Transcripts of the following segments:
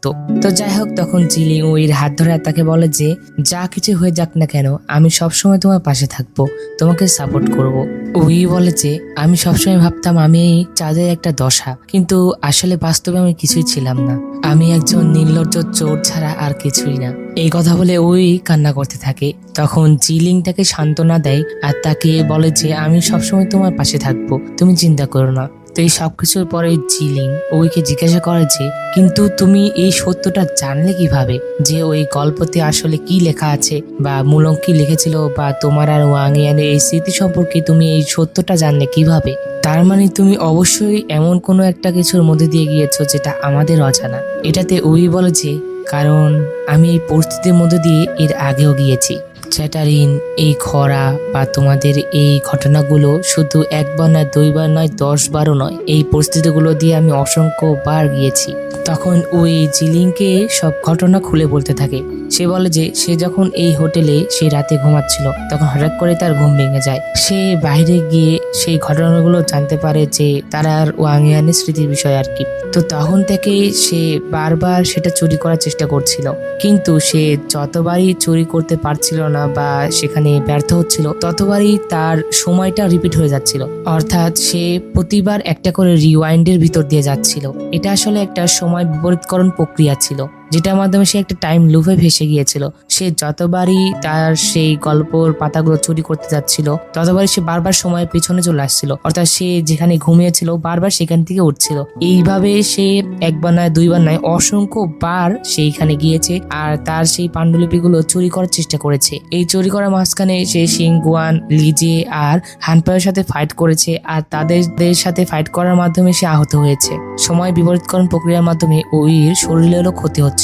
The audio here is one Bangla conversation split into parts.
থাকতো। তো যাই হোক, তখন জিলিং উইর হাত ধরে তাকে বলে যে যা কিছু হয়ে যাক না কেন, আমি সবসময় তোমার পাশে থাকবো, তোমাকে সাপোর্ট করব। উই বলে যে আমি সবসময় ভাবতাম আমি চাঁদের একটা দশা, কিন্তু আসলে বাস্তবে আমি কিছুই ছিলাম না, আমি একজন নির্লজ্জ চোর ছাড়া আর কিছুই না। এই কথা বলে ওই কান্না করতে থাকে। তখন জিলিং তাকে সান্ত্বনা দেয় আর তাকে বলে যে আমি সবসময় তোমার পাশে থাকবো, তুমি চিন্তা করো না। তো এই সবকিছুর পরে জিলিং ওইকে জিজ্ঞাসা করে যে কিন্তু তুমি এই সত্যটা জানলে কিভাবে, যে ওই গল্পতে আসলে কি লেখা আছে বা মুলং কি লিখেছিল, বা তোমার আর ওয়াংয়ানের এই স্মৃতি সম্পর্কে তুমি এই সত্যটা জানলে কিভাবে? তার মানে তুমি অবশ্যই এমন কোনো একটা কিছুর মধ্যে দিয়ে গিয়েছো যেটা আমাদের অজানা। এটাতে ওই বলে যে কারণ আমি এই পরিস্থিতির মধ্যে দিয়ে এর আগেও গিয়েছি। চ্যাটারিন, এই খরা বা তোমাদের এই ঘটনাগুলো শুধু একবার নয়, দুইবার নয়, 10 বারও নয়, এই পরিস্থিতিগুলো দিয়ে আমি অসংখ্য বার গিয়েছি। তখন ওই জিলিংকে সব ঘটনা খুলে বলতে থাকে। সে বলে যে সে যখন এই হোটেলে সেই রাতে ঘুমাচ্ছিল তখন হঠাৎ করে তার ঘুম ভেঙে যায়। সে বাইরে গিয়ে সেই ঘটনাগুলো জানতে পারে যে তারা আর ওয়াংয়ানের স্মৃতির বিষয় আর কি। তো তখন থেকে সে বারবার সেটা চুরি করার চেষ্টা করছিল, কিন্তু সে যতবারই চুরি করতে পারছিল না বা সেখানে ব্যর্থ হচ্ছিল ততবারই তার সময়টা রিপিট হয়ে যাচ্ছিল, অর্থাৎ সে প্রতিবার একটা করে রিওয়াইন্ডের ভিতর দিয়ে যাচ্ছিল। এটা আসলে একটা সময় বিপরীতকরণ প্রক্রিয়া ছিল, যেটার মাধ্যমে সে একটা টাইম লুপে ভেসে গিয়েছিল। সে যতবারই তার সেই গল্পর পাতাগুলো চুরি করতে যাচ্ছিল ততবারই সে বারবার সময়ের পিছনে চলে আসছিল, অর্থাৎ সে যেখানে ঘুমিয়েছিল বারবার সেখান থেকে উঠছিল। এইভাবে সে একবার নয়, দুইবার নয়, অসংখ্য বার সেইখানে গিয়েছে আর তার সেই পাণ্ডুলিপিগুলো চুরি করার চেষ্টা করেছে। এই চুরি করার মাঝখানে সে শিংগুয়ান, লিজে আর হানপায়ের সাথে ফাইট করেছে, আর তাদের সাথে ফাইট করার মাধ্যমে সে আহত হয়েছে। সময় বিপরীতকরণ প্রক্রিয়ার মাধ্যমে ওইর শরীরেরও ক্ষতি হচ্ছিল।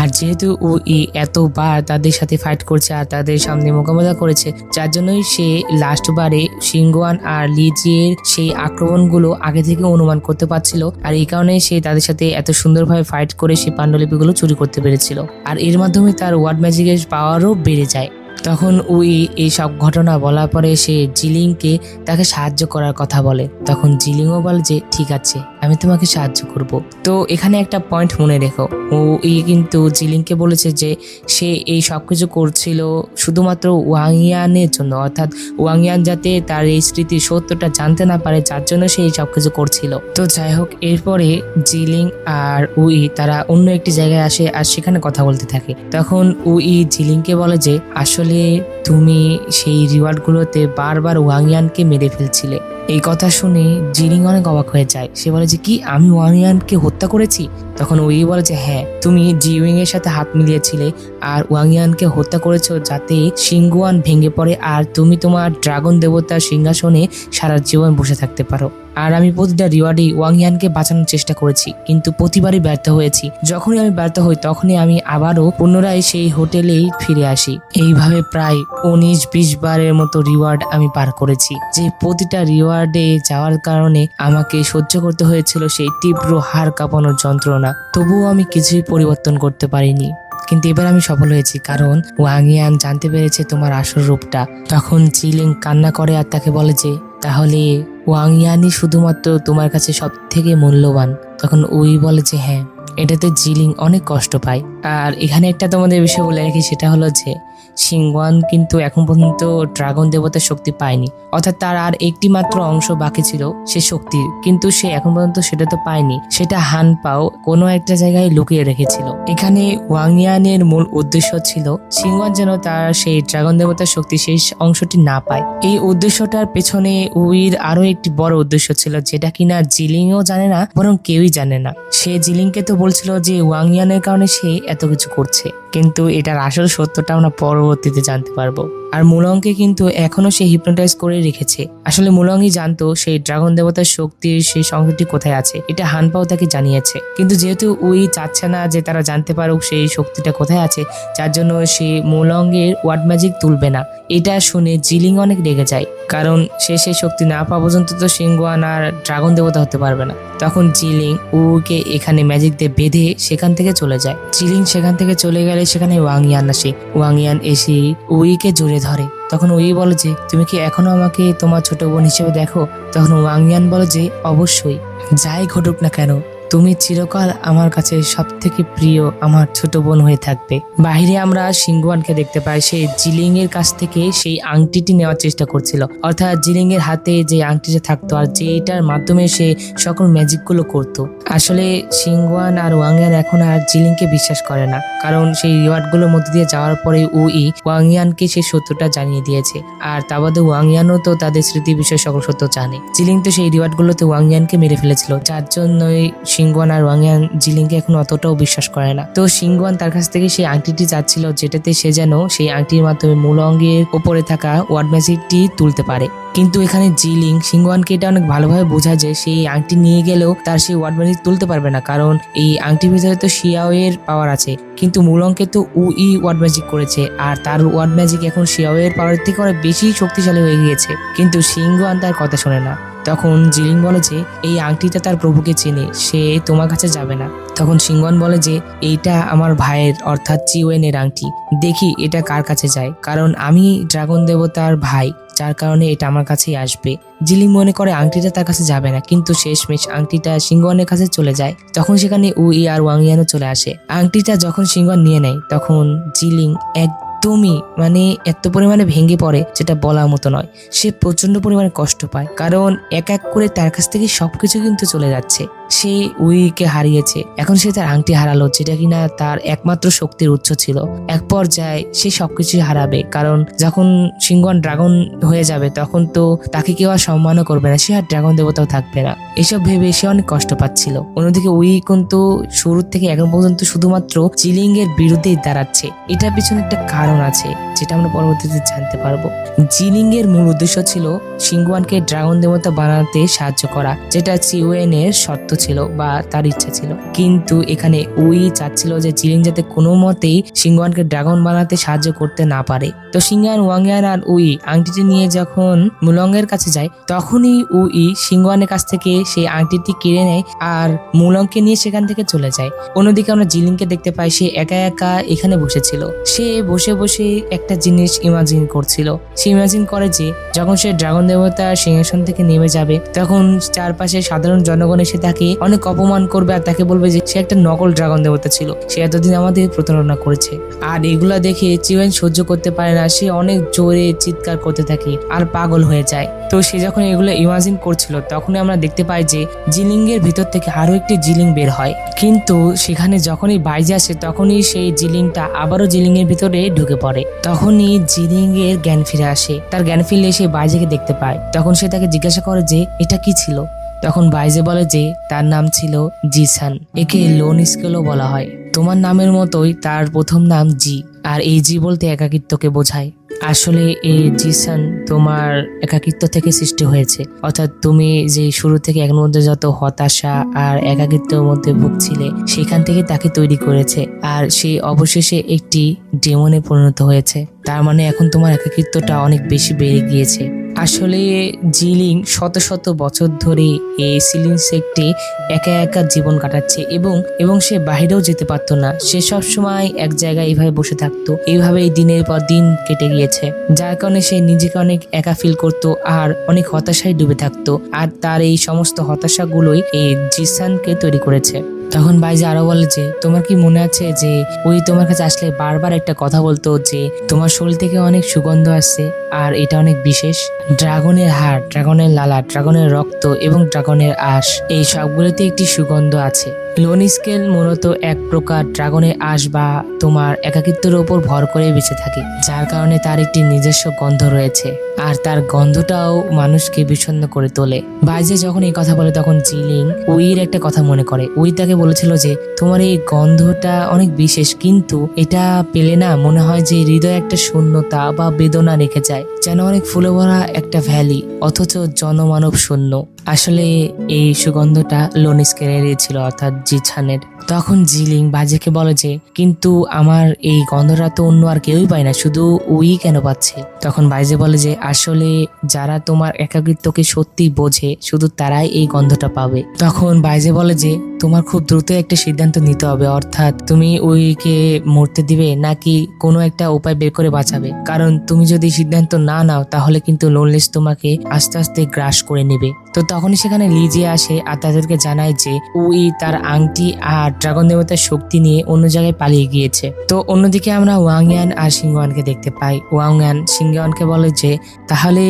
আর যেহেতু ওই এতবার তাদের সাথে ফাইট করছে আর তাদের সামনে মোকাবেলা করেছে, যার জন্যই সে লাস্ট বারে শিংগুয়ান আর লিজিয়ের সেই আক্রমণগুলো আগে থেকে অনুমান করতে পারছিল, আর এই কারণে সে তাদের সাথে এত সুন্দরভাবে ফাইট করে সেই পাণ্ডুলিপিগুলো চুরি করতে পেরেছিল। আর এর মাধ্যমে তার ওয়ার্ড ম্যাজিকের পাওয়ারও বেড়ে যায়। তখন ওই এই সব ঘটনা বলার পরে সে জিলিংকে তাকে সাহায্য করার কথা বলে। তখন জিলিংও বলে যে ঠিক আছে, আমি তোমাকে সাহায্য করব। তো এখানে একটা পয়েন্ট মনে রেখো, ও কিন্তু জিলিংকে বলেছে যে সে এই সবকিছু করছিল শুধুমাত্র ওয়াংয়ানের জন্য, অর্থাৎ ওয়াংয়ান যাতে তার এই স্মৃতির সত্যটা জানতে না পারে, যার জন্য সে এই সবকিছু করছিল। তো যাই হোক, এরপরে জিলিং আর উই তারা অন্য একটি জায়গায় আসে আর সেখানে কথা বলতে থাকে। তখন উই জিলিংকে বলে যে আসলে তুমি সেই রিওয়ার্ড গুলোতে বারবার ওয়াংয়ানকে মেরে ফেলছিলে। এই কথা শুনে জিলিং অনেক অবাক হয়ে যায়। সে বলে যে কি, আমি ওয়াংয়ানকে হত্যা করেছি? তখন ওই বলে যে হ্যাঁ, তুমি জিউইং এর সাথে হাত মিলিয়েছিলে আর ওয়াংয়ানকে হত্যা করেছো যাতে শিংগুয়ান ভেঙে পড়ে আর তুমি তোমার ড্রাগন দেবতার সিংহাসনে সারা জীবন বসে থাকতে পারো। আর আমি প্রতিটা রিওয়ার্ডে ওয়াংয়ানকে বাঁচানোর চেষ্টা করেছি, কিন্তু প্রতিবারই ব্যর্থ হয়েছি। যখনই আমি ব্যর্থ হই তখনই আমি আবারও পুনরায় সেই হোটেলেই ফিরে আসি। এইভাবে প্রায় 19-20 বারের মতো রিওয়ার্ড আমি পার করেছি, যে প্রতিটা রিওয়ার্ডে যাওয়ার কারণে আমাকে সহ্য করতে হয়েছিল সেই তীব্র হাড় কাঁপানোর যন্ত্রণা। তবুও আমি কিছুই পরিবর্তন করতে পারিনি। কিন্তু এবার আমি সফল হয়েছি, কারণ ওয়াংয়ান জানতে পেরেছে তোমার আসল রূপটা। তখন জিলিং কান্না করে আর তাকে বলে যে তাহলে ওয়াংয়ানই শুধুমাত্র তোমার কাছে সব থেকে মূল্যবান। তখন ওই বলে যে হ্যাঁ। এটাতে জিলিং অনেক কষ্ট পায়। আর এখানে একটা তোমাদের বিষয় বলে রাখি, সেটা হলো যে শিংগুয়ান কিন্তু এখন পর্যন্ত ড্রাগন দেবতার শক্তি পায়নি, অর্থাৎ তার আর একটি মাত্র অংশ বাকি ছিল সে শক্তির, কিন্তু সে এখন পর্যন্ত সেটা তো পায়নি। সেটা হানপাও কোনো একটা জায়গায় লুকিয়ে রেখেছিল। এখানে ওয়াংয়ানের মূল উদ্দেশ্য ছিল শিংগুয়ান যেন তার সেই ড্রাগন দেবতার শক্তি সেই অংশটি না পায়। এই উদ্দেশ্যটার পেছনে উইর আরো একটি বড় উদ্দেশ্য ছিল, যেটা কিনা জিলিংও জানে না, বরং কেউই জানে না। সে জিলিংকে তো বলছিল যে ওয়াংয়ানের কারণে সে এত কিছু করছে, কিন্তু এটার আসল সত্যটা আমরা পরবর্তীতে জানতে পারবো। আর মুলংকে কিন্তু এখনো সে হিপনোটাইজ করে রেখেছে। আসলে মুলংই জানতো সেই ড্রাগন দেবতার শক্তির সেই সংকেতটি কোথায় আছে, এটা হানপাও তাকে জানিয়েছে। কিন্তু যেহেতু উই চাচ্ছে না যে তারা জানতে পারুক সেই শক্তিটা কোথায় আছে, যার জন্য সে মুলংয়ের ওয়ার্ড ম্যাজিক তুলবে না। এটা শুনে জিলিং অনেক রেগে যায়, কারণ সে সেই শক্তি না পাওয়া পর্যন্ত তো শিংগুয়ান আর ড্রাগন দেবতা হতে পারবে না। তখন জিলিং উকে এখানে ম্যাজিক দিয়ে বেঁধে সেখান থেকে চলে যায়। জিলিং সেখান থেকে চলে গেলে সেখানে ওয়াংয়ান আসে। ওয়াংয়ান এসে উইকে জড়িয়ে ধরে। তখন উই বলে যে তুমি কি এখনো আমাকে তোমার ছোট বোন হিসেবে দেখো? তখন ওয়াংয়ান বলে যে অবশ্যই, যাই ঘটুক না কেন তুমি চিরকাল আমার কাছে সব থেকে প্রিয় আমার ছোট বোন হয়ে থাকবে। বাহিরে আমরা সিংগুয়ানকে দেখতে পাই, সে জিলিং এর কাছ থেকে সেই আংটিটি নেওয়ার চেষ্টা করছিল, অর্থাৎ জিলিং এর হাতে যে আংটিটা থাকতো আর যেটার মাধ্যমে সে সকল ম্যাজিক গুলো করতো। আসলে সিংগুয়ান আর ওয়াংয়ান এখন আর জিলিংকে বিশ্বাস করে না, কারণ সেই রিওয়ার্ড গুলোর মধ্যে দিয়ে যাওয়ার পরে ওয়াংয়ানকে সেই সত্যটা জানিয়ে দিয়েছে। আর তা বাদে ওয়াংয়ানও তো তাদের স্মৃতি বিষয়ে সকল সত্য জানে। জিলিং তো সেই রিওয়ার্ড গুলোতে ওয়াংয়ানকে মেরে ফেলেছিল, যার জন্যই সিংগুয়ান আর ওয়াংয়ান জিলিংকে এখন অতটাও বিশ্বাস করে না। তো সিংগুয়ান তার কাছ থেকে সেই আংটিটি চাচ্ছিল, যেটাতে সে যেন সেই আংটির মাধ্যমে মূলঙ্গের উপরে থাকা ওয়ার্ড ম্যাজিকটি তুলতে পারে। কিন্তু এখানে জিলিং সিংগুয়ানকে এটা অনেক ভালোভাবে বোঝায় যে সেই আংটি নিয়ে গেলেও তার সেই ওয়ার্ড ম্যাজিক তুলতে পারবে না, কারণ এই আংটির ভিতরে তো শিয়াও এর পাওয়ার আছে। কিন্তু মূলংকে তো ওয়ার্ড ম্যাজিক করেছে, আর তার ওয়ার্ড ম্যাজিক এখন শিয়াও এর পাওয়ার থেকে অনেক বেশি শক্তিশালী হয়ে গিয়েছে। কিন্তু সিংগুয়ান তার কথা শোনে না। তখন জিলিং বলে যে এই আংটিটা তার প্রভুকে চেনে, সে তোমার কাছে যাবে না। তখন সিংগুয়ান বলে যে এইটা আমার ভাইয়ের অর্থাৎ চিওয়েনের আংটি, দেখি এটা কার কাছে যায়, কারণ আমি ড্রাগন দেবতার ভাই, যার কারণে এটা আমার কাছেই আসবে। জিলিং মনে করে আংটিটা তার কাছে যাবে না, কিন্তু শেষমেশ আংটিটা সিংগুয়ানের কাছে চলে যায়। তখন সেখানে আর ওয়াংয়ানও চলে আসে। আংটিটা যখন সিংগুয়ান নিয়ে নেয় তখন জিলিং একদমই এত পরিমাণে ভেঙে পড়ে যেটা বলার মতো নয়। সে প্রচন্ড পরিমাণে কষ্ট পায়, কারণ এক এক করে তার কাছ থেকে সবকিছু কিন্তু চলে যাচ্ছে। সে উইকে হারিয়েছে, এখন সে তার আংটি হারালো, যেটা কিনা তার একমাত্র শক্তির উৎস ছিল। এক পর্যায়ে সে সবকিছুই হারাবে, কারণ যখন সিংগুয়ান ড্রাগন হয়ে যাবে তখন তো তাকে কেউ আর সম্মানও করবে না, সে আর ড্রাগন দেবতাও থাকবে না। এসব ভেবে সে অনেক কষ্ট পাচ্ছিল। অন্যদিকে উই কিন্তু শুরু থেকে এখন পর্যন্ত শুধুমাত্র জিলিং এর বিরুদ্ধেই দাঁড়াচ্ছে। এটার পিছনে একটা কারণ আছে, যেটা আমরা পরবর্তীতে জানতে পারবো। জিলিং এর মূল উদ্দেশ্য ছিল সিংগুয়ানকে ড্রাগন দেবতা বানাতে সাহায্য করা, যেটা চিওয়েন এর শর্ত ছিল বা তার ইচ্ছা ছিল। কিন্তু এখানে উই চাচ্ছিল যে জিলিং যাতে কোনো মতেই সিংগুয়ানকে ড্রাগন বানাতে সাহায্য করতে না পারে। তো সিংগুয়ান, ওয়াংয়ান আর উই আংটিটি নিয়ে যখন মুলংয়ের কাছে যায়, তখনই উই সিংগুয়ানের কাছ থেকে সেই আংটিটি কেড়ে নেয় আর মুলংকে নিয়ে সেখান থেকে চলে যায়। অন্যদিকে আমরা জিলিংকে দেখতে পাই, সে একা একা এখানে বসেছিল। সে বসে বসে একটা জিনিস ইমাজিন করছিল। সে ইমাজিন করে যে যখন সে ড্রাগন দেবতার সিংহাসন থেকে নেমে যাবে, তখন চারপাশে সাধারণ জনগণ এসে তাকে অনেক অপমান করবে আর তাকে বলবে যে সে একটা নকল ড্রাগন দেবতা ছিল, সে এতদিন আমাদের প্রতারণা করেছে। আর এগুলা দেখে চিওয়েন সহ্য করতে পারে না, সে অনেক জোরে চিৎকার করতে থাকে আর পাগল হয়ে যায়। তো সে যখন এগুলো ইমাজিন করছিল, তখনই আমরা দেখতে পাই যে জিলিং এর ভিতর থেকে আরো একটি জিলিং বের হয়। কিন্তু সেখানে যখনই বাইজে আসে, তখনই সেই জিলিংটা আবারও জিলিং এর ভিতরে ঢুকে পড়ে। তখনই জিলিং এর জ্ঞান ফিরে আসে। তার জ্ঞান ফিরলে সে বাইজেকে দেখতে পায়। তখন সে তাকে জিজ্ঞাসা করে যে এটা কি ছিল। তখন বাইজে বলে যে তার নাম ছিল জিসান, একে লোন স্কেলও বলা হয়। তোমার নামের মতোই তার প্রথম নাম জি, আর এই জি বলতে একাকিত্বকে বোঝায়। আসলে এই জিসান তোমার একাকিত্ব থেকে সৃষ্টি হয়েছে, অর্থাৎ তুমি যে শুরু থেকে এখন মধ্যে যত হতাশা আর একাকিত্বের মধ্যে ভুগছিলে, সেখান থেকে তাকে তৈরি করেছে। আর সে অবশেষে একটি ডেমনে পরিণত হয়েছে। তার মানে এখন তোমার একাকিত্বটা অনেক বেশি বেড়ে গিয়েছে। আসলে জিলিং শত শত বছর ধরে এই সিলিং সেক্টে একা একা জীবন কাটাচ্ছে এবং সে বাইরেও যেতে পারতো না। সে সব সময় এক জায়গায় এইভাবে বসে থাকতো। এইভাবেই দিনের পর দিন কেটে গিয়েছে, যার কারণে সে নিজেকে অনেক একা ফিল করতো আর অনেক হতাশায় ডুবে থাকতো। আর তার এই সমস্ত হতাশাগুলোই এই জিসানকে তৈরি করেছে। তখন বাইজে আরো বলে যে তোমার কি মনে আছে যে ওই তোমার কাছে আসলে বারবার একটা কথা বলতো যে তোমার শরীর থেকে অনেক সুগন্ধ আসছে আর এটা অনেক বিশেষ। ড্রাগনের হাড়, ড্রাগনের লালা, ড্রাগনের রক্ত এবং ড্রাগনের আঁশ, এই সবগুলোতে একটি সুগন্ধ আছে। লোন স্কেল মূলত এক প্রকার ড্রাগনের আঁশ বা তোমার একাকিত্বের উপর ভর করে বেঁচে থাকে, যার কারণে তার একটি নিজস্ব গন্ধ রয়েছে আর তার গন্ধটাও মানুষকে বিষণ্ণ করে তোলে। বাইজে যখন এই কথা বলে, তখন জিলিং উইর একটা কথা মনে করে। উই তাকে বলেছিল যে তোমার এই গন্ধটা অনেক বিশেষ, কিন্তু এটা পেলে না মনে হয় যে হৃদয়ে একটা শূন্যতা বা বেদনা রেখে যায়, যেন অনেক ফুলে ভরা একটা ভ্যালি অথচ জনমানব শূন্য। আসলে এই সুগন্ধটা লোন স্কেলের ছিল, অর্থাৎ জিসানের। তখন জিলিং বাজেকে বলে যে কিন্তু আমার এই গন্ধটা তো অন্য আর কেউই পায় না, শুধু উই কেন পাচ্ছে। তখন বাইজে বলে যে আসলে যারা তোমার একাকিত্বকে সত্যি বোঝে শুধু তারাই এই গন্ধটা পাবে। তখন বাইজে বলে যে তোমার খুব দ্রুত একটা সিদ্ধান্ত নিতে হবে, অর্থাৎ তুমি উইকে মরতে দিবে নাকি কোনো একটা উপায় বের করে বাঁচাবে, কারণ তুমি যদি সিদ্ধান্ত না নাও তাহলে কিন্তু লোনলেস তোমাকে আস্তে আস্তে গ্রাস করে নেবে। তো তো তখনই সেখানে লিজি আসে আর তাদেরকে জানায় যে উই তার আংটি আর ড্রাগন দেবতার শক্তি নিয়ে অন্য জায়গায় পালিয়ে গিয়েছে। তো অন্যদিকে আমরা ওয়াংয়ান আর সিংহওয়ানকে দেখতে পাই। ওয়াংয়ান সিংহওয়ানকে বলে যে তাহলে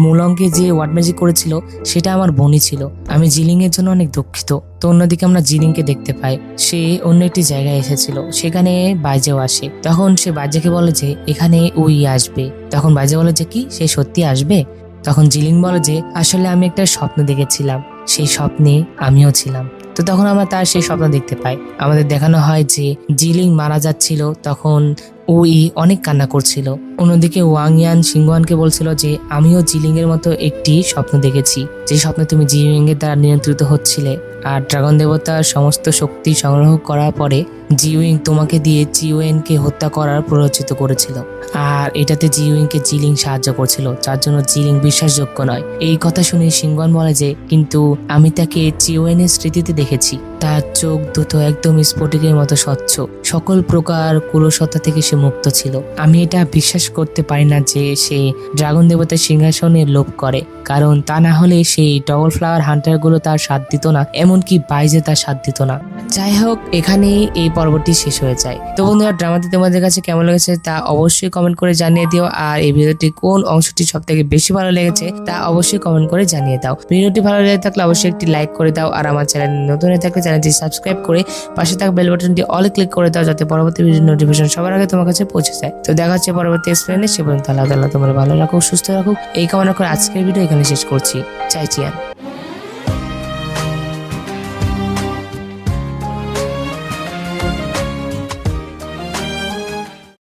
মুলংকে যে ওয়ার্ড ম্যাজিক করেছিল সেটা আমার বোনই ছিল, আমি জিলিং এর জন্য অনেক দুঃখিত। তো অন্যদিকে আমরা জিলিংকে দেখতে পাই, সে অন্য একটি জায়গায় এসেছিল, সেখানে বাইজেও আসে। তখন সে বাইজেকে বলে যে এখানে উই আসবে। তখন বাইজে বলে যে কি সে সত্যি আসবে? তখন জিলিং বলে যে আসলে আমি একটা স্বপ্ন দেখেছিলাম, সেই স্বপ্নে আমিও ছিলাম। তো তখন আমরা তার সেই স্বপ্ন দেখতে পাই। আমাদের দেখানো হয় যে জিলিং মারা যাচ্ছিল, তখন উই অনেক কান্না করছিল। অন্যদিকে ওয়াংয়ান সিংহওয়ানকে বলছিল যে আমিও জিলিং এর মতো একটি স্বপ্ন দেখেছি, যে স্বপ্নে তুমি জিলিং এর দ্বারা নিয়ন্ত্রিত হচ্ছিলে আর ড্রাগন দেবতার সমস্ত শক্তি সংগ্রহ করার পরে জিউইং তোমাকে দিয়ে জিউয়েনকে হত্যা করার প্ররোচিত করেছিল, আর এটাতে জিউইংকে জিলিং সাহায্য করছিল, যার জন্য জিলিং বিশ্বাসযোগ্য নয়। এই কথা শুনে সিংহওয়ান বলে যে কিন্তু আমি তাকে জিউয়েনের স্মৃতিতে দেখেছি, তার চোখ দুটো একদম স্ফটিকের মতো স্বচ্ছ, সকল প্রকার কুলসত্তা থেকে সে মুক্ত ছিল। আমি এটা বিশ্বাস করতে পারি না যে সে ড্রাগন দেবতার সিংহাসনে লোভ করে, কারণ তা না হলে সেই ডবল ফ্লাওয়ার হান্টার গুলো তার সাথ দিত না, এমনকি বাইজে তার সাথ দিত না। যাই হোক, এখানেই এই পর্বটি শেষ হয়ে যায়। তো বন্ধুরা, ড্রামাটি তোমাদের কাছে কেমন লেগেছে তা অবশ্যই কমেন্ট করে জানিয়ে দিও, আর এই ভিডিওটি কোন অংশটি সব থেকে বেশি ভালো লেগেছে তা অবশ্যই কমেন্ট করে জানিয়ে দাও। ভিডিওটি ভালো লেগে থাকলে অবশ্যই একটি লাইক করে দাও, আর আমার চ্যানেল নতুন হয়ে থাকলে চ্যানেলটি সাবস্ক্রাইব করে পাশে থাকা বেল বাটনটি অলে ক্লিক করে দাও, যাতে পরবর্তী ভিডিও নোটিফিকেশন সবার আগে তোমার কাছে পৌঁছে যায়। তো দেখা হচ্ছে পরবর্তী এক্সপ্লেনে। সে পর্যন্ত আল্লাহ তাআলা তোমার ভালো রাখুক, সুস্থ রাখুক এই কামনা করে আজকের ভিডিও এখানে শেষ করছি। চাই চিয়ান।